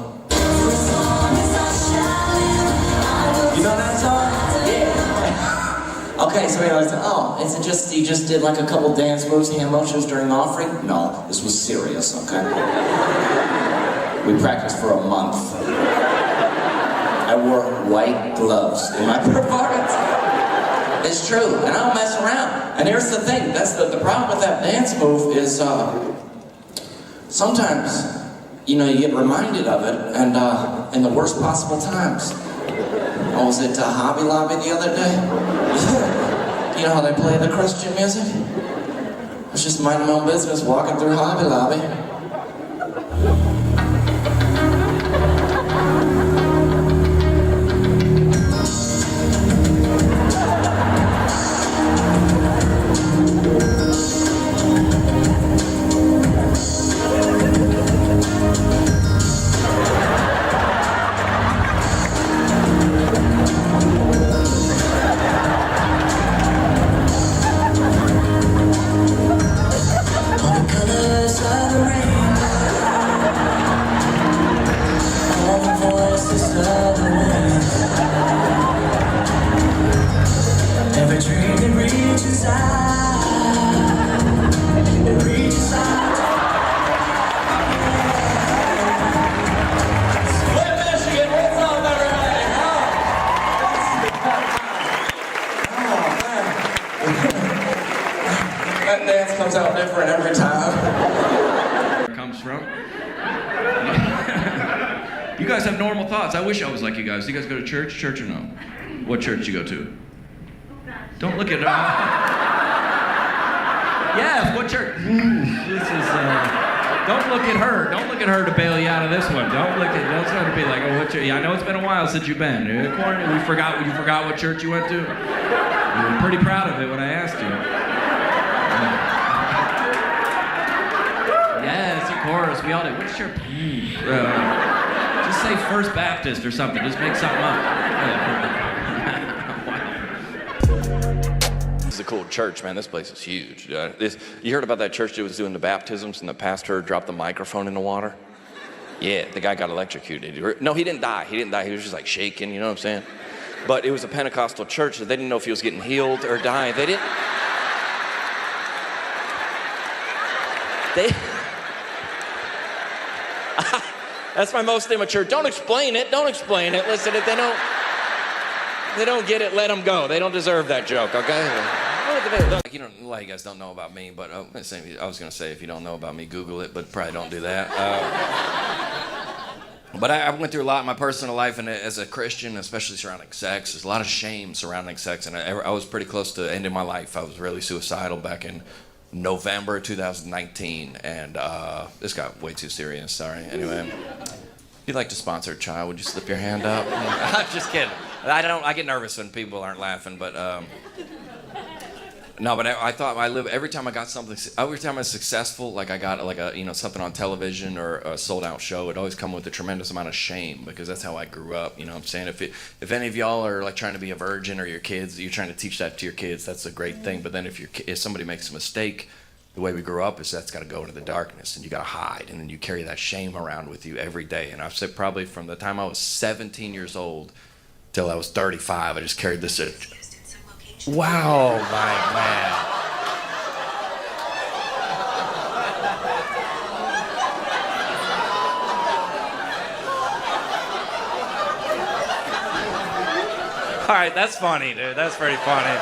You know that song? Yeah. Okay, so I was like, oh, is it just, you just did like a couple dance moves, hand motions during the offering? No, this was serious, okay? We practiced for a month. I wore white gloves in my performance. It's true, and I don't mess around. And here's the thing, that's the problem with that dance move is sometimes, you know, you get reminded of it, and in the worst possible times. I was at Hobby Lobby the other day. You know how they play the Christian music? I was just minding my own business, walking through Hobby Lobby. all the colors of the rainbow. comes out different every time. Where it comes from. You guys have normal thoughts. I wish I was like you guys. Do you guys go to church? Church or no? What church do you go to? Don't look at her. Yeah, what church? This is, don't look at her. Don't look at her to bail you out of this one. Don't try to be like, oh, what church? Yeah, I know it's been a while since you've been. You forgot what church you went to? You were pretty proud of it when I asked you. Yes, of course, we all do. What's your... just say First Baptist or something. Just make something up. This is a cool church, man. This place is huge. You heard about that church that was doing the baptisms and the pastor dropped the microphone in the water? Yeah, the guy got electrocuted. No, he didn't die. He was just like shaking, you know what I'm saying? But it was a Pentecostal church, so they didn't know if he was getting healed or dying. That's my most immature. Don't explain it. Listen, if they don't get it, let them go. They don't deserve that joke, okay? You know, a lot of you guys don't know about me, but I was going to say, if you don't know about me, Google it, but probably don't do that. But I went through a lot in my personal life, and as a Christian, especially surrounding sex, there's a lot of shame surrounding sex, and I was pretty close to ending my life. I was really suicidal back in November 2019, and this got way too serious, sorry. Anyway, if you'd like to sponsor a child, would you slip your hand up? I'm just kidding. I get nervous when people aren't laughing, but no, but I thought every time I was successful, like I got like something on television or a sold out show, it always come with a tremendous amount of shame because that's how I grew up. You know what I'm saying? If any of y'all are like trying to be a virgin or your kids, you're trying to teach that to your kids, that's a great thing. But then if somebody makes a mistake, the way we grew up is that's got to go into the darkness and you got to hide, and then you carry that shame around with you every day. And I've said probably from the time I was 17 years old till I was 35, I just carried this. Wow, my man. All right, that's funny, dude. That's pretty funny.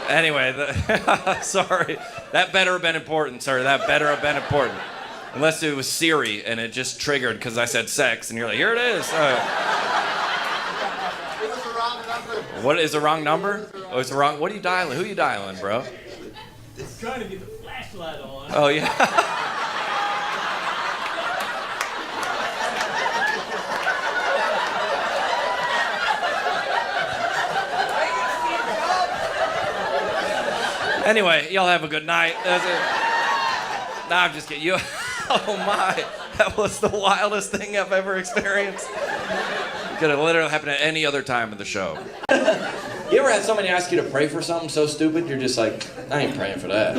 Anyway, sorry. That better have been important, sir. That better have been important. Unless it was Siri and it just triggered because I said sex and you're like, here it is. What is the wrong number? Oh, it's the wrong. What are you dialing? Who are you dialing, bro? It's trying to get the flashlight on. Oh yeah. Anyway, y'all have a good night. That's it. Nah, I'm just kidding. Oh my, that was the wildest thing I've ever experienced. Could have literally happened at any other time in the show. You ever had somebody ask you to pray for something so stupid, you're just like, I ain't praying for that.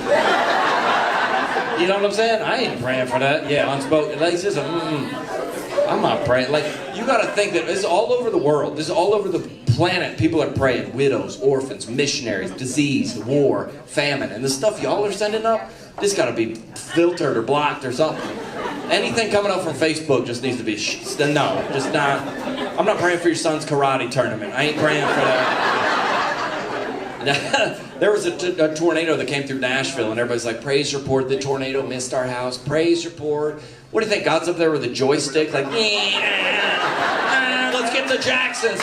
You know what I'm saying? I ain't praying for that. Yeah, unspoken. Like, just I'm not praying. Like, you gotta think that this is all over the world. This is all over the planet. People are praying. Widows, orphans, missionaries, disease, war, famine. And the stuff y'all are sending up, this gotta be filtered or blocked or something. Anything coming up from Facebook just needs to be, no, just not. I'm not praying for your son's karate tournament. I ain't praying for that. There was a tornado that came through Nashville, and everybody's like, praise report, the tornado missed our house. Praise report. What do you think? God's up there with a joystick, like, let's get the Jacksons.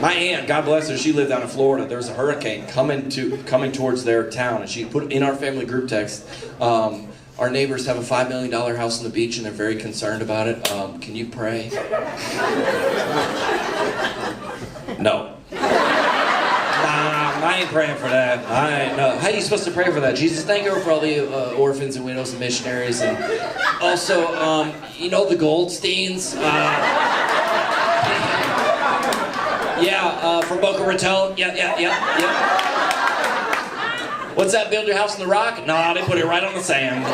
My aunt, God bless her, she lived down in Florida. There was a hurricane coming towards their town, and she put in our family group text, our neighbors have a $5 million house on the beach, and they're very concerned about it. Can you pray? No. Nah, I ain't praying for that. No. How are you supposed to pray for that? Jesus, thank you for all the orphans and widows and missionaries, and also, the Goldsteins. From Boca Raton. Yeah. What's that? Build your house in the rock? Nah, they put it right on the sand.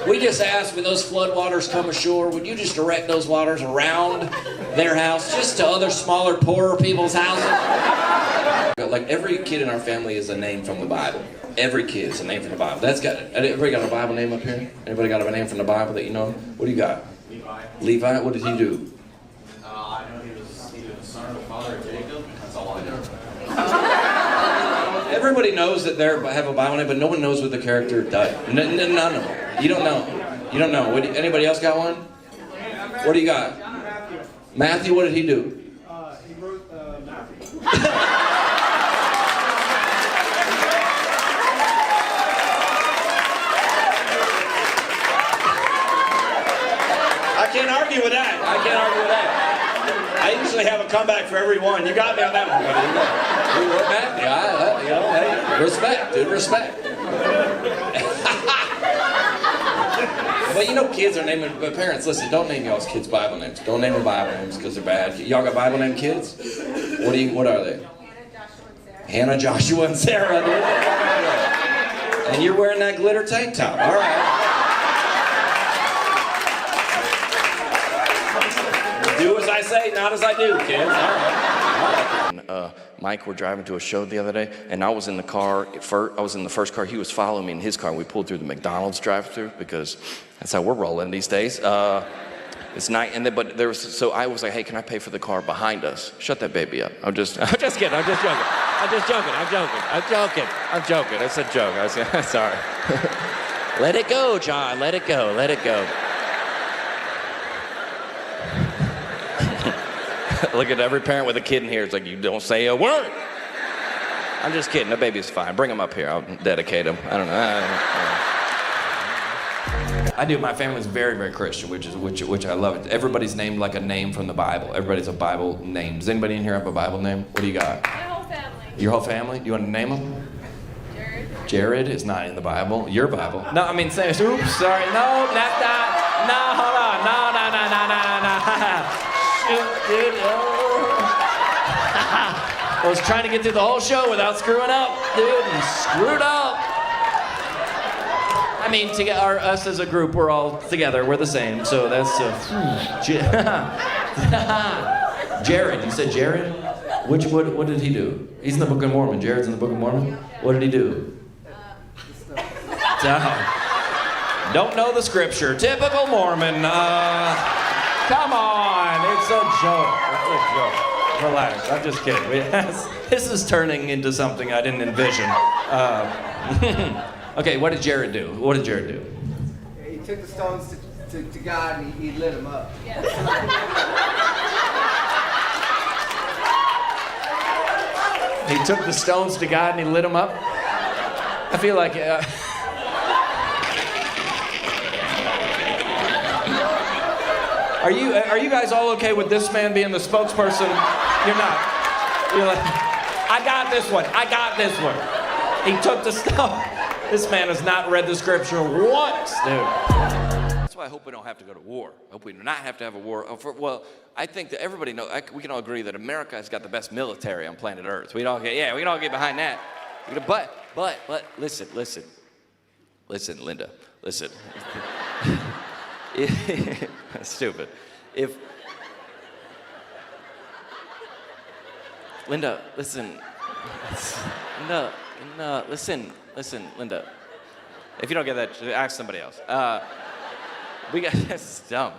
We just asked, when those floodwaters come ashore, would you just direct those waters around their house, just to other smaller, poorer people's houses? Like, every kid in our family is a name from the Bible. Every kid is a name from the Bible. Everybody got a Bible name up here? Anybody got a name from the Bible that you know? What do you got? Levi. Levi? What did he do? I know he was either the son or the father everybody knows that they have a Bible name, but no one knows what the character does. None of them. You don't know. You don't know. Anybody else got one? What do you got? Matthew, what did he do? He wrote Matthew. I can't argue with that. I can't argue with that. I usually have a comeback for every one. You got me on that one, buddy. You wrote Matthew. You know, hey, respect, dude, respect. But you know, kids are naming. But parents, listen, don't name y'all's kids Bible names. Don't name them Bible names because they're bad. Y'all got Bible named kids? What are they? Hannah, Joshua, and Sarah. Dude. And you're wearing that glitter tank top. All right. Do as I say, not as I do, kids. All right. And, Mike were driving to a show the other day, and I was in the car. I was in the first car. He was following me in his car, and we pulled through the McDonald's drive-thru because that's how we're rolling these days. It's night, and then, but there was. So I was like, "Hey, can I pay for the car behind us? Shut that baby up." I'm just kidding. I'm just joking. It's a joke. I said, sorry. Let it go, John. Let it go. Let it go. Look at every parent with a kid in here. It's like, you don't say a word. I'm just kidding. The baby's fine. Bring him up here. I'll dedicate him. I don't know. I do. My family's very, very Christian, which I love. It. Everybody's named like a name from the Bible. Everybody's a Bible name. Does anybody in here have a Bible name? What do you got? My whole family. Your whole family? You want to name them? Jared. Jared is not in the Bible. Your Bible. No, I mean, say, oops, sorry. No, that's not. No, hold on. No. Shoot, dude. I was trying to get through the whole show without screwing up, dude, and screwed up. I mean, us as a group, we're all together. We're the same, so that's Jared. You said Jared? What did he do? He's in the Book of Mormon. Jared's in the Book of Mormon. What did he do? Don't know the scripture. Typical Mormon. Come on, it's a joke. It's a joke. Relax, I'm just kidding. This is turning into something I didn't envision. Okay, what did Jared do? He took the stones to God and he lit them up. He took the stones to God and he lit them up? I feel like... Are you guys all okay with this man being the spokesperson? You're not. You're like, I got this one. He took the stone. This man has not read the scripture once, dude. That's why I hope we don't have to go to war. I hope we do not have to have a war. Well, I think that everybody knows, we can all agree that America has got the best military on planet Earth. We can all get behind that. But listen, Linda, listen. Stupid. Linda, listen. No, listen, Linda. If you don't get that, ask somebody else. That's dumb.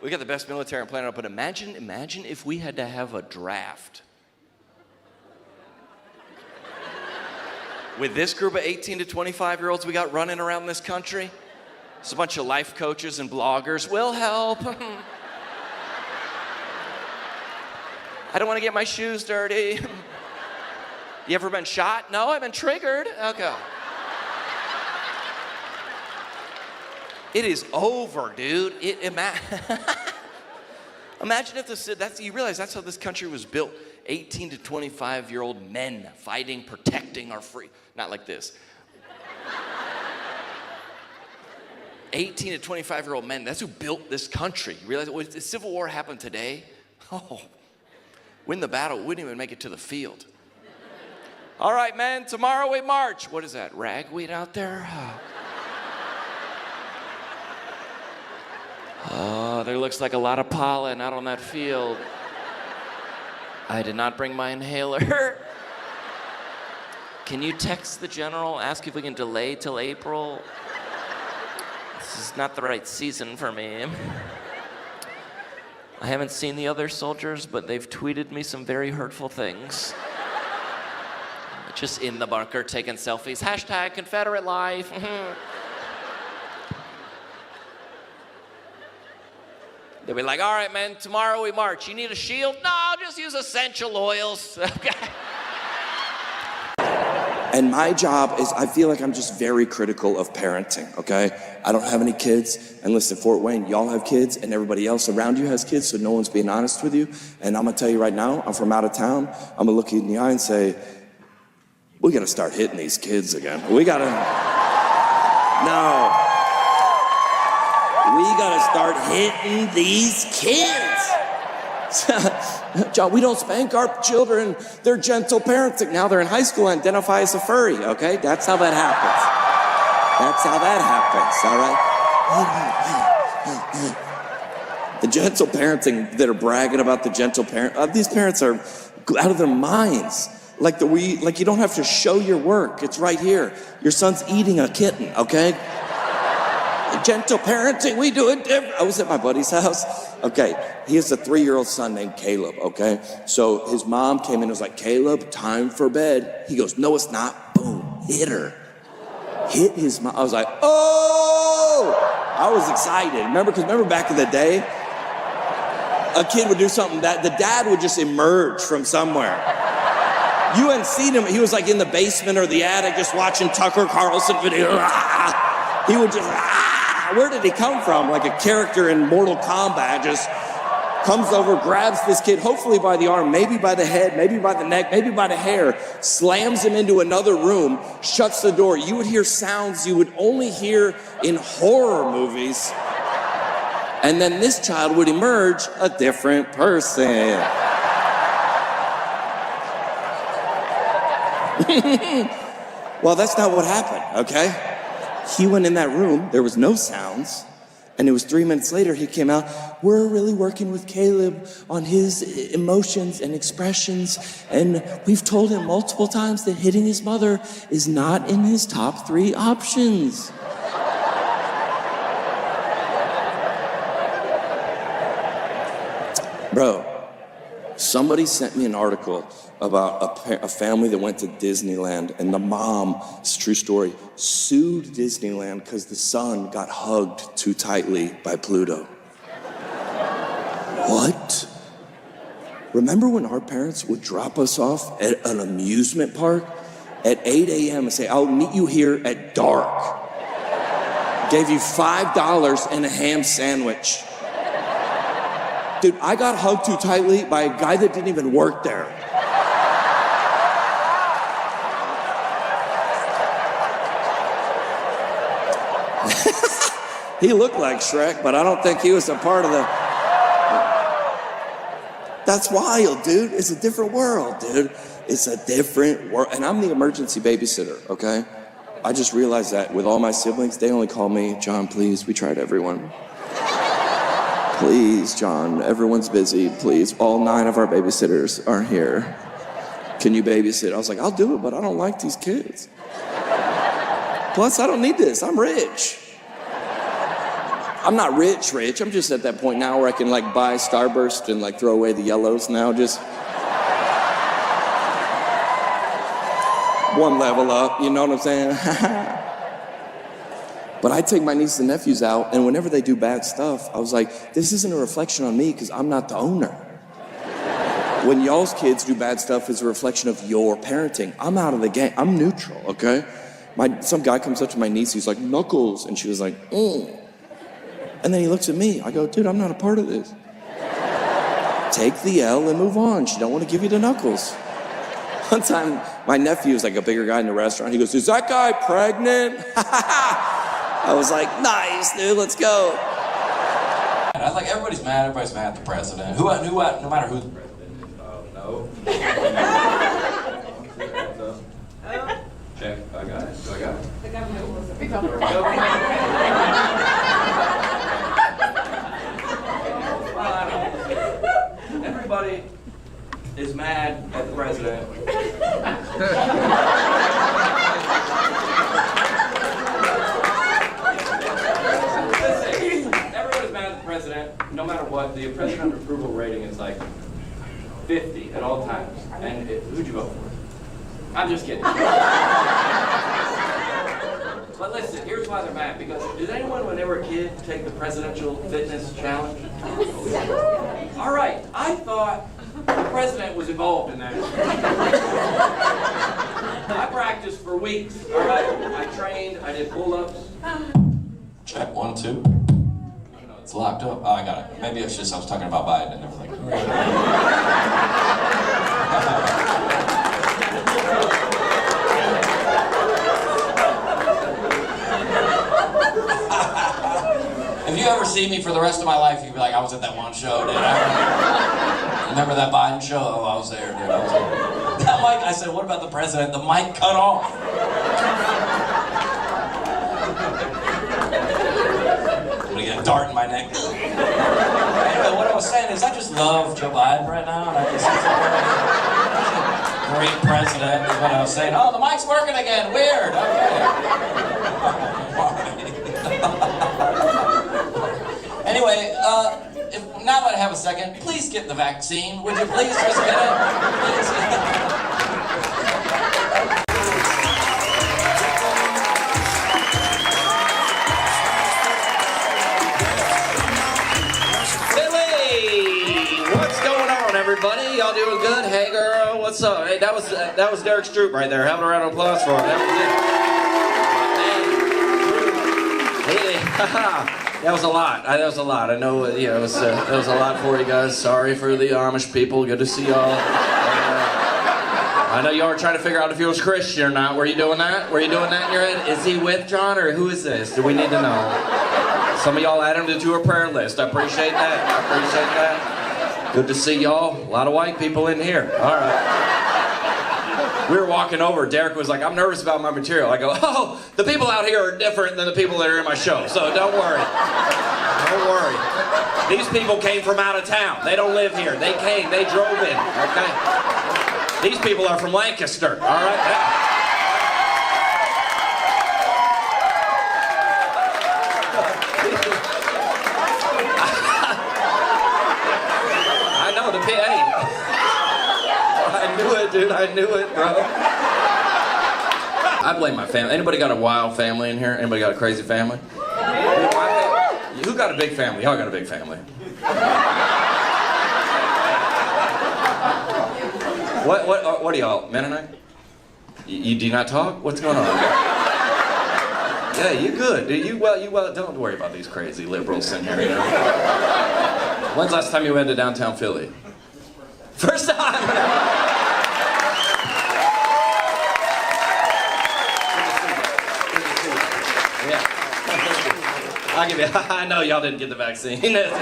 We got the best military on planet Earth, but imagine if we had to have a draft. With this group of 18 to 25-year-olds we got running around this country, it's a bunch of life coaches and bloggers. We'll help. I don't want to get my shoes dirty. You ever been shot? No, I've been triggered. Okay. It is over, dude. Imagine if you realize that's how this country was built. 18 to 25-year-old men fighting, protecting our free. Not like this. 18 to 25-year-old men, that's who built this country. You realize if the Civil War happened today, win the battle, wouldn't even make it to the field. All right, men, tomorrow we march. What is that, ragweed out there? Oh, there looks like a lot of pollen out on that field. I did not bring my inhaler. Can you text the general, ask if we can delay till April? This is not the right season for me. I haven't seen the other soldiers, but they've tweeted me some very hurtful things. just in the bunker taking selfies. Hashtag Confederate life. They'll be like, all right, man, tomorrow we march. You need a shield? No, I'll just use essential oils. Okay. And my job is, I feel like I'm just very critical of parenting, okay? I don't have any kids. And listen, Fort Wayne, y'all have kids, and everybody else around you has kids, so no one's being honest with you. And I'm gonna tell you right now, I'm from out of town. I'm gonna look you in the eye and say, we gotta start hitting these kids again. We gotta start hitting these kids. John, we don't spank our children. They're gentle parenting. Now they're in high school and identify as a furry, okay? That's how that happens. That's how that happens, all right? The gentle parenting that are bragging about the gentle parent, these parents are out of their minds. Like you don't have to show your work. It's right here. Your son's eating a kitten, okay? Gentle parenting, we do it different. I was at my buddy's house. Okay, he has a 3-year-old son named Caleb, okay? So his mom came in and was like, Caleb, time for bed. He goes, no, it's not. Boom, hit her. Hit his mom. I was like, oh! I was excited. Remember back in the day, a kid would do something that the dad would just emerge from somewhere. You hadn't seen him. He was like in the basement or the attic just watching Tucker Carlson video. He would just, where did he come from? Like a character in Mortal Kombat, just comes over, grabs this kid, hopefully by the arm, maybe by the head, maybe by the neck, maybe by the hair, slams him into another room, shuts the door. You would hear sounds you would only hear in horror movies. And then this child would emerge a different person. Well, that's not what happened, okay? He went in that room, there was no sounds, and it was 3 minutes later he came out, we're really working with Caleb on his emotions and expressions, and we've told him multiple times that hitting his mother is not in his top 3 options. Bro, somebody sent me an article about a family that went to Disneyland, and the mom, it's a true story, sued Disneyland because the son got hugged too tightly by Pluto. What? Remember when our parents would drop us off at an amusement park at 8 a.m. and say, I'll meet you here at dark. Gave you $5 and a ham sandwich. Dude, I got hugged too tightly by a guy that didn't even work there. He looked like Shrek, but I don't think he was a part of the... That's wild, dude. It's a different world, dude. It's a different world. And I'm the emergency babysitter, okay? I just realized that with all my siblings, they only call me, John, please, we tried everyone. Please, John, everyone's busy, please. All 9 of our babysitters are here. Can you babysit? I was like, I'll do it, but I don't like these kids. Plus, I don't need this, I'm rich. I'm not rich. I'm just at that point now where I can like buy Starburst and like throw away the yellows now, just one level up, you know what I'm saying? But I take my nieces and nephews out, and whenever they do bad stuff, I was like, this isn't a reflection on me because I'm not the owner. When y'all's kids do bad stuff, it's a reflection of your parenting. I'm out of the game. I'm neutral, okay? Some guy comes up to my niece, he's like, Knuckles, and she was like, And then he looks at me. I go, dude, I'm not a part of this. Take the L and move on. She don't want to give you the Knuckles. One time, my nephew was like a bigger guy in the restaurant. He goes, is that guy pregnant? I was like, nice, dude, let's go. I was like, everybody's mad at the president. No matter who. No. Check, I got it. Do I got it? The government was a big Everybody is mad at the president. Everybody's mad at the president, no matter what. The president approval rating is like 50 at all times. And who'd you vote for? I'm just kidding. But listen, here's why they're mad. Because did anyone, when they were a kid, take the presidential fitness challenge? All right, I thought the president was involved in that. I practiced for weeks, all right? I trained, I did pull-ups. Check, 1, 2. It's locked up. Oh, I got it. Maybe it's just I was talking about Biden and everything. If you ever see me for the rest of my life, you'd be like, I was at that one show, dude. Remember that Biden show? Oh, I was there, dude. I was there. That mic, I said, what about the president? The mic cut off. I'm gonna get a dart in my neck. Anyway, what I was saying is I just love Joe Biden right now. And I just, he's a great president is what I was saying. Oh, the mic's working again. Weird. Okay. Anyway, now that I have a second, please get the vaccine. Would you please just get it? Please. Everybody, y'all doing good? Hey girl, what's up? Hey, that was Derek Stroop right there. Have a round of applause for him. That was it. Hey, that was a lot. That was a lot. I know, it was a lot for you guys. Sorry for the Amish people. Good to see y'all. I know y'all are trying to figure out if he was Christian or not. Were you doing that? Were you doing that in your head? Is he with John or who is this? Do we need to know? Some of y'all add him to a prayer list. I appreciate that. I appreciate that. Good to see y'all. A lot of white people in here. All right. We were walking over. Derek was like, I'm nervous about my material. I go, oh, the people out here are different than the people that are in my show, so don't worry. Don't worry. These people came from out of town. They don't live here. They came. They drove in. Okay? These people are from Lancaster. All right? I knew it, dude. I knew it, bro. I blame my family. Anybody got a wild family in here? Anybody got a crazy family? Who got a big family? Y'all got a big family. What are y'all, Mennonite? You do not talk? What's going on? Yeah, you good. You well. Don't worry about these crazy liberals in here. You know? When's the last time you went to downtown Philly? First time. Yeah. I'll give you. I know y'all didn't get the vaccine. Seriously.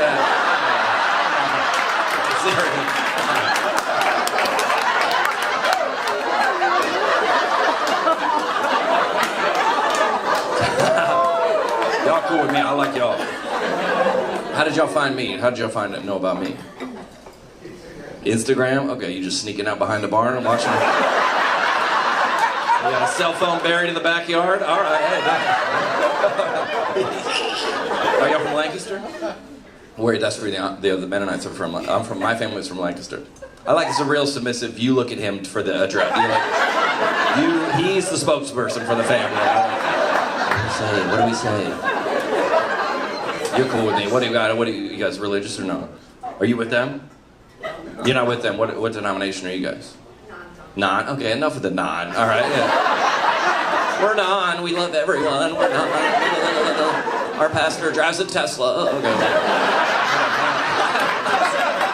Y'all cool with me. I like y'all. How did y'all find me? How did y'all know about me? Instagram? Okay, you just sneaking out behind the barn and watching it. You got a cell phone buried in the backyard? All right, hey. Are y'all from Lancaster? Where? That's where the Mennonites are from. My family's from Lancaster. I like it's a real submissive. You look at him for the address. He's the spokesperson for the family. What do we say? You're cool with me. What do you got? What are you guys religious or no? Are you with them? You're not with them. What denomination are you guys? Non. Okay, enough of the non. All right. Yeah. We're non. We love everyone. We're non. Our pastor drives a Tesla. Okay.